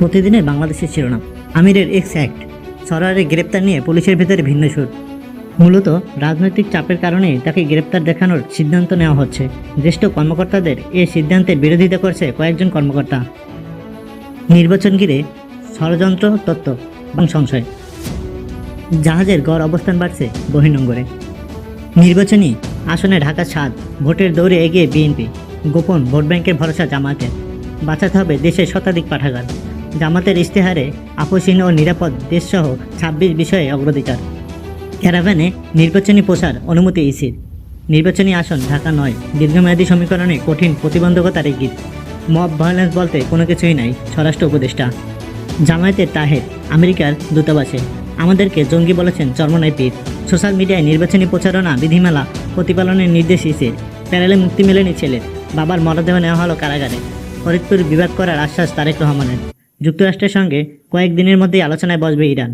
প্রতিদিনের বাংলাদেশের শিরোনাম, আমিরের এক্স অ্যাক্ট, সরোয়ারের গ্রেপ্তার নিয়ে পুলিশের ভেতরে ভিন্ন সুর। মূলত রাজনৈতিক চাপের কারণেই তাকে গ্রেপ্তার দেখানোর সিদ্ধান্ত নেওয়া হচ্ছে। জ্যেষ্ঠ কর্মকর্তাদের এ সিদ্ধান্তের বিরোধিতা করছে কয়েকজন কর্মকর্তা। নির্বাচন ঘিরে ষড়যন্ত্র, তত্ত্ব এবং সংশয়। জাহাজের গড় অবস্থান বাড়ছে বহির্নোঙরে। নির্বাচনী আসনে ঢাকা 7, ভোটের দৌড়ে এগিয়ে বিএনপি। গোপন ভোট ব্যাংকের ভরসা জামায়াতের। বাঁচাতে হবে দেশের শতাধিক পাঠাগার। জামাতের ইশতেহারে আপসহীন ও নিরাপদ দেশসহ 26 বিষয়ে অগ্রাধিকার। ক্যারাভ্যানে নির্বাচনী প্রচার অনুমতি ইসির। নির্বাচনী আসন ঢাকা 9, দীর্ঘমেয়াদী সমীকরণে কঠিন প্রতিবন্ধকতার ইঙ্গিত। মব ভায়োলেন্স বলতে কোনো কিছুই নাই, স্বরাষ্ট্র উপদেষ্টা। জামায়াতের তাহের আমেরিকার দূতাবাসে। আমাদেরকে জঙ্গি বলেছেন চরমনাই পীর। সোশ্যাল মিডিয়ায় নির্বাচনী প্রচারণা বিধিমালা প্রতিপালনের নির্দেশ ইসির। প্যানেলে মুক্তি মেলেনি ছেলের। বাবার মরদেহ নেওয়া হলো কারাগারে। ফরিদপুর বিবাদ করার আশ্বাস তারেক রহমানের। যুক্তরাষ্ট্রের সঙ্গে কয়েকদিনের মধ্যেই আলোচনায় বসবে ইরান।